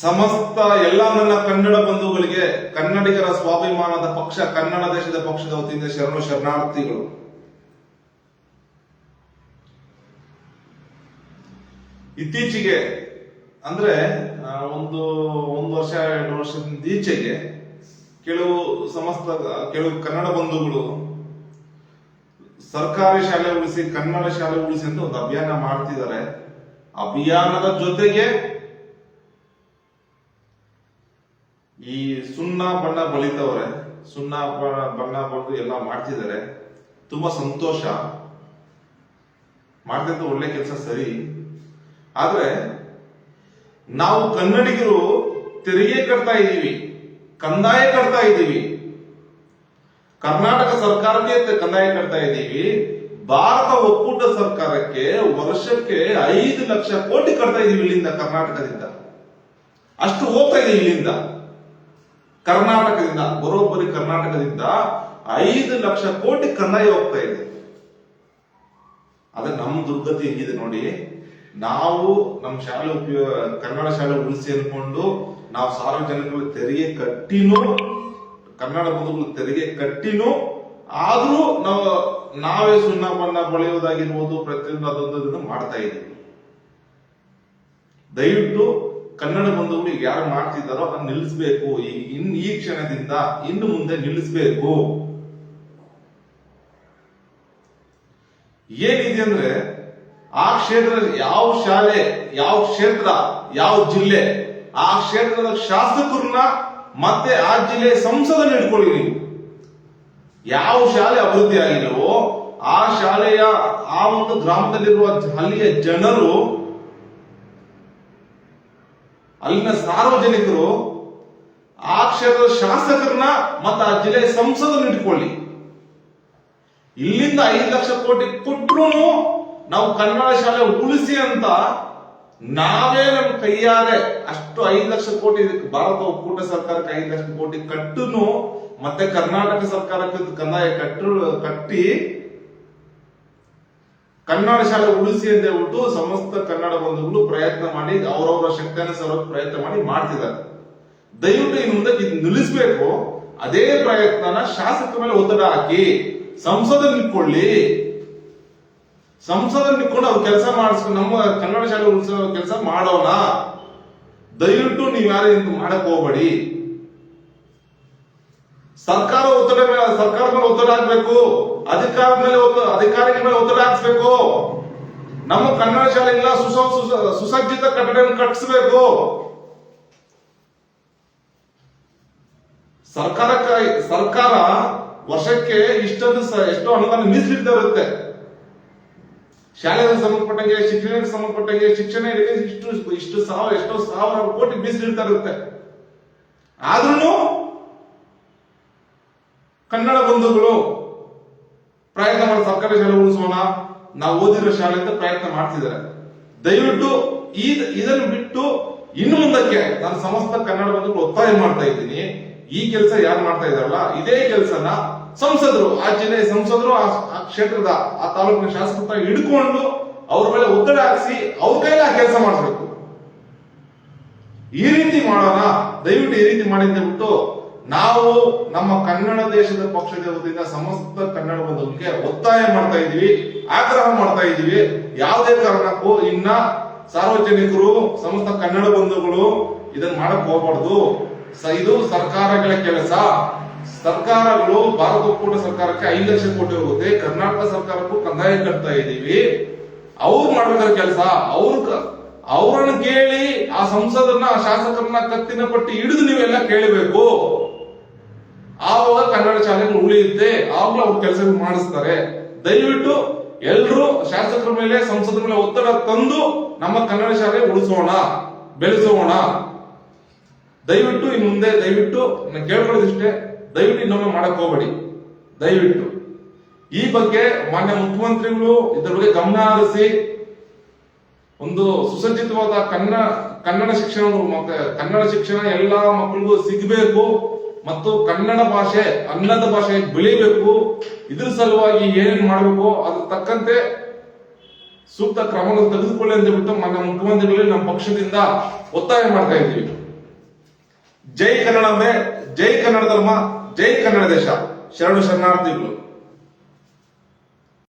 ಸಮಸ್ತ ಎಲ್ಲ ನನ್ನ ಕನ್ನಡ ಬಂಧುಗಳಿಗೆ ಕನ್ನಡಿಗರ ಸ್ವಾಭಿಮಾನದ ಪಕ್ಷ ಕನ್ನಡ ದೇಶದ ಪಕ್ಷದ ವತಿಯಿಂದ ಶರಣು ಶರಣಾರ್ಥಿಗಳು. ಇತ್ತೀಚೆಗೆ ಅಂದ್ರೆ ಒಂದು ವರ್ಷ 2 ವರ್ಷದಿಂದ ಈಚೆಗೆ ಕೆಲವು ಕನ್ನಡ ಬಂಧುಗಳು ಸರ್ಕಾರಿ ಶಾಲೆ ಉಳಿಸಿ ಕನ್ನಡ ಶಾಲೆ ಉಳಿಸಿ ಅಂತ ಒಂದು ಅಭಿಯಾನ ಮಾಡ್ತಿದ್ದಾರೆ. ಅಭಿಯಾನದ ಜೊತೆಗೆ ಈ ಸುಣ್ಣ ಬಣ್ಣ ಬಳಿತವ್ರೆ, ಸುಣ್ಣ ಬಣ್ಣ ಬಳಿದು ಎಲ್ಲ ಮಾಡ್ತಿದ್ದಾರೆ. ತುಂಬಾ ಸಂತೋಷ, ಮಾಡ್ತಿದ್ದ ಒಳ್ಳೆ ಕೆಲಸ ಸರಿ. ಆದ್ರೆ ನಾವು ಕನ್ನಡಿಗರು ತೆರಿಗೆ ಕಟ್ತಾ ಇದ್ದೀವಿ, ಕಂದಾಯ ಕಟ್ತಾ ಇದ್ದೀವಿ, ಕರ್ನಾಟಕ ಸರ್ಕಾರಕ್ಕೆ ಕಂದಾಯ ಕಟ್ತಾ ಇದ್ದೀವಿ. ಭಾರತ ಒಕ್ಕೂಟ ಸರ್ಕಾರಕ್ಕೆ ವರ್ಷಕ್ಕೆ 5 ಲಕ್ಷ ಕೋಟಿ ಕಟ್ತಾ ಇದೀವಿ ಇಲ್ಲಿಂದ, ಕರ್ನಾಟಕದಿಂದ. ಅಷ್ಟು ಹೋಗ್ತಾ ಇದೆ ಇಲ್ಲಿಂದ, ಕರ್ನಾಟಕದಿಂದ ಬರೋಬ್ಬರಿ ಕರ್ನಾಟಕದಿಂದ 5 ಲಕ್ಷ ಕೋಟಿ ಕಂದಾಯ ಹೋಗ್ತಾ ಇದೆ. ಅದೇ ನಮ್ಮ ದುರ್ಗತಿ ಹೆಂಗಿದೆ ನೋಡಿ. ನಾವು ನಮ್ಮ ಶಾಲೆ ಕನ್ನಡ ಶಾಲೆ ಉಳಿಸಿ ಅನ್ಕೊಂಡು ನಾವು ಸಾರ್ವಜನಿಕರು ತೆರಿಗೆ ಕಟ್ಟಿನೂ, ಕನ್ನಡ ಬಂಧುಗಳು ತೆರಿಗೆ ಕಟ್ಟಿನೂ ಆದ್ರೂ ನಾವೇ ಸುಣ್ಣ ಬಣ್ಣ ಬಳಿಯೋದಾಗಿರ್ಬೋದು, ಪ್ರತಿಯೊಂದು ಅದೊಂದು ಮಾಡ್ತಾ ಇದ್ದೀವಿ. ದಯವಿಟ್ಟು ಕನ್ನಡ ಬಂಧುಗಳು ಈಗ ಯಾರು ಮಾಡ್ತಿದ್ದಾರೋ ಅದನ್ನ ನಿಲ್ಲಿಸಬೇಕು. ಈ ಕ್ಷಣದಿಂದ ಇನ್ನು ಮುಂದೆ ನಿಲ್ಲಿಸಬೇಕು. ಏನಿದೆ ಅಂದ್ರೆ ಆ ಕ್ಷೇತ್ರ ಯಾವ ಶಾಲೆ, ಯಾವ ಕ್ಷೇತ್ರ, ಯಾವ ಜಿಲ್ಲೆ, ಆ ಕ್ಷೇತ್ರದ ಶಾಸಕರನ್ನ ಮತ್ತೆ ಆ ಜಿಲ್ಲೆಯ ಸಂಸದನ್ನ ಇಟ್ಕೊಳ್ಳಿ ನೀವು. ಯಾವ ಶಾಲೆ ಅಭಿವೃದ್ಧಿ ಆಗಿಲ್ಲವೋ ಆ ಶಾಲೆಯ ಆ ಒಂದು ಗ್ರಾಮದಲ್ಲಿರುವ ಅಲ್ಲಿಯ ಜನರು, ಅಲ್ಲಿನ ಸಾರ್ವಜನಿಕರು ಆ ಕ್ಷೇತ್ರದ ಶಾಸಕರನ್ನ ಮತ್ತು ಆ ಜಿಲ್ಲೆಯ ಸಂಸದನ್ನ ಇಟ್ಕೊಳ್ಳಿ. ಇಲ್ಲಿಂದ 5 ಲಕ್ಷ ಕೋಟಿ ಕೊಟ್ಟರು ನಾವು ಕನ್ನಡ ಶಾಲೆ ಉಳಿಸಿ ಅಂತ ನಾವೇ ನಮ್ಮ ಕೈಯಾರೆ ಅಷ್ಟು 5 ಲಕ್ಷ ಕೋಟಿ ಭಾರತ ಒಕ್ಕೂಟ ಸರ್ಕಾರಕ್ಕೆ 5 ಲಕ್ಷ ಕೋಟಿ ಕಟ್ಟುನು ಮತ್ತೆ ಕರ್ನಾಟಕ ಸರ್ಕಾರಕ್ಕೆ ಕಂದಾಯ ಕಟ್ಟಿ ಕನ್ನಡ ಶಾಲೆ ಉಳಿಸಿ ಅಂತ ಹೇಳ್ಬಿಟ್ಟು ಸಮಸ್ತ ಕನ್ನಡ ಬಂಧುಗಳು ಪ್ರಯತ್ನ ಮಾಡಿ ಅವರವರ ಶಕ್ತಿಯಾನುಸಾರ ಪ್ರಯತ್ನ ಮಾಡಿ ಮಾಡ್ತಿದ್ದಾರೆ. ದಯವಿಟ್ಟು ಇನ್ನು ಮುಂದೆ ಇದು ನಿಲ್ಲಿಸಬೇಕು. ಅದೇ ಪ್ರಯತ್ನನ ಶಾಸಕರ ಮೇಲೆ ಒತ್ತಡ ಹಾಕಿ ಸಂಸದ ನಿಂತ್ಕೊಳ್ಳಿ. ಸಂಸದ ನಿಂತ್ಕೊಂಡು ಅವ್ರು ಕೆಲಸ ಮಾಡಿಸ್ಕೊಂಡು ನಮ್ಮ ಕನ್ನಡ ಶಾಲೆ ಉಳಿಸೋ ಕೆಲಸ ಮಾಡೋಣ. ದಯವಿಟ್ಟು ನೀವು ಯಾರು ಇಂತ ಮಾಡಕ್ ಹೋಗ್ಬೇಡಿ. ಸರ್ಕಾರದ ಮೇಲೆ ಒತ್ತಡ ಹಾಕ್ಬೇಕು, ಅಧಿಕಾರಿಗಳ ಮೇಲೆ ಒತ್ತಡ ಹಾಕ್ಸ್ಬೇಕು. ನಮ್ಮ ಕನ್ನಡ ಶಾಲೆಗಳ ಸುಸಜ್ಜಿತ ಕಟ್ಟಡ ಕಟ್ಟಿಸಬೇಕು. ಸರ್ಕಾರ ವರ್ಷಕ್ಕೆ ಎಷ್ಟೋ ಅನುದಾನ ಮೀಸಲಿಡ್ತಾ ಇರುತ್ತೆ. ಶಾಲೆಗೆ ಸಂಬಂಧಪಟ್ಟಂಗೆ, ಶಿಕ್ಷಣಕ್ಕೆ ಸಂಬಂಧಪಟ್ಟಂಗೆ, ಶಿಕ್ಷಣ ಎಷ್ಟೋ ಸಾವಿರ ಕೋಟಿ ಮೀಸಲಿಡ್ತಾ ಇರುತ್ತೆ. ಆದ್ರೂ ಕನ್ನಡ ಬಂಧುಗಳು ಪ್ರಯತ್ನ ಮಾಡಿ ಸರ್ಕಾರಿ ಶಾಲೆ ಉಳಿಸೋಣ, ನಾವು ಓದಿರೋ ಶಾಲೆ ಅಂತ ಪ್ರಯತ್ನ ಮಾಡ್ತಿದ್ದಾರೆ. ದಯವಿಟ್ಟು ಇದನ್ನು ಬಿಟ್ಟು ಇನ್ನು ಮುಂದಕ್ಕೆ ನಾನು ಸಮಸ್ತ ಕನ್ನಡ ಬಂಧುಗಳು ಒತ್ತಾಯ ಮಾಡ್ತಾ ಇದ್ದೀನಿ. ಈ ಕೆಲಸ ಯಾರು ಮಾಡ್ತಾ ಇದಾರಲ್ಲ, ಇದೇ ಕೆಲಸನ ಸಂಸದರು, ಆ ಜಿಲ್ಲೆಯ ಸಂಸದರು, ಆ ಕ್ಷೇತ್ರದ ಆ ತಾಲೂಕಿನ ಶಾಸಕರ ಹಿಡ್ಕೊಂಡು ಅವ್ರ ಮೇಲೆ ಒತ್ತಡ ಹಾಕಿಸಿ ಅವ್ರ ಕೈಲಿ ಆ ಕೆಲಸ ಮಾಡಿಸ್ಬೇಕು. ಈ ರೀತಿ ಮಾಡೋಣ. ದಯವಿಟ್ಟು ಈ ರೀತಿ ಮಾಡಿ ಅಂತ ಬಿಟ್ಟು ನಾವು ನಮ್ಮ ಕನ್ನಡ ದೇಶದ ಪಕ್ಷದ ವತಿಯಿಂದ ಸಮಸ್ತ ಕನ್ನಡ ಬಂಧುಗಳಿಗೆ ಒತ್ತಾಯ ಮಾಡ್ತಾ ಇದೀವಿ, ಆಗ್ರಹ ಮಾಡ್ತಾ ಇದೀವಿ. ಯಾವುದೇ ಕಾರಣಕ್ಕೂ ಇನ್ನ ಸಾರ್ವಜನಿಕರು, ಸಮಸ್ತ ಕನ್ನಡ ಬಂಧುಗಳು ಇದನ್ನ ಮಾಡಕ್ ಹೋಗ್ಬಾರ್ದು. ಇದು ಸರ್ಕಾರಗಳ ಕೆಲಸ. ಸರ್ಕಾರಗಳು ಭಾರತ ಒಕ್ಕೂಟ ಸರ್ಕಾರಕ್ಕೆ 5 ಲಕ್ಷ ಕೋಟಿ ಹೋಗುತ್ತೆ, ಕರ್ನಾಟಕ ಸರ್ಕಾರಕ್ಕೂ ಕಂದಾಯ ಕಟ್ತಾ ಇದೀವಿ. ಅವ್ರು ಮಾಡ್ಬೇಕಾದ ಕೆಲಸ ಅವ್ರನ್ನ ಕೇಳಿ ಆ ಸಂಸದನ್ನ, ಆ ಶಾಸಕರನ್ನ ಕತ್ತಿನ ಪಟ್ಟಿ ಹಿಡಿದು ನೀವೆಲ್ಲ ಕೇಳಬೇಕು. ಆವಾಗ ಕನ್ನಡ ಶಾಲೆಗಳು ಉಳಿಯುತ್ತೆ, ಆವಾಗ ಅವ್ರ ಕೆಲಸ ಮಾಡಿಸ್ತಾರೆ. ದಯವಿಟ್ಟು ಎಲ್ರು ಶಾಸಕರ ಮೇಲೆ, ಸಂಸದರ ಮೇಲೆ ಒತ್ತಡ ತಂದು ನಮ್ಮ ಕನ್ನಡ ಶಾಲೆ ಉಳಿಸೋಣ, ಬೆಳೆಸೋಣ. ದಯವಿಟ್ಟು ಇನ್ನು ಮುಂದೆ ದಯವಿಟ್ಟು ಕೇಳ್ಕೊಳ್ಳೋದಿಷ್ಟೇ, ದಯವಿಟ್ಟು ಇನ್ನೊಮ್ಮೆ ಮಾಡಕ್ ಹೋಗ್ಬೇಡಿ. ದಯವಿಟ್ಟು ಈ ಬಗ್ಗೆ ಮಾನ್ಯ ಮುಖ್ಯಮಂತ್ರಿಗಳು ಇದರ ಬಗ್ಗೆ ಗಮನ ಹರಿಸಿ ಒಂದು ಸುಸಜ್ಜಿತವಾದ ಕನ್ನಡ ಶಿಕ್ಷಣ ಮತ್ತೆ ಕನ್ನಡ ಶಿಕ್ಷಣ ಎಲ್ಲಾ ಮಕ್ಕಳಿಗೂ ಸಿಗಬೇಕು ಮತ್ತು ಕನ್ನಡ ಭಾಷೆ ಅನ್ನದ ಭಾಷೆ ಬೆಳಿಬೇಕು. ಇದ್ರ ಸಲುವಾಗಿ ಏನೇನು ಮಾಡಬೇಕು ಅದ್ರ ತಕ್ಕಂತೆ ಸೂಕ್ತ ಕ್ರಮಗಳನ್ನು ತೆಗೆದುಕೊಳ್ಳಿ ಅಂತ ಬಿಟ್ಟು ಮಾನ್ಯ ಮುಖ್ಯಮಂತ್ರಿಗಳಲ್ಲಿ ನಮ್ಮ ಪಕ್ಷದಿಂದ ಒತ್ತಾಯ ಮಾಡ್ತಾ ಇದ್ದೀವಿ. ಜೈ ಕನ್ನಡ ಅಂದ್ರೆ ಜೈ ಕನ್ನಡ ಧರ್ಮ, ಜೈ ಕನ್ನಡ ದೇಶ. ಶರಣು ಶರಣಾರ್ಥಿಗಳು.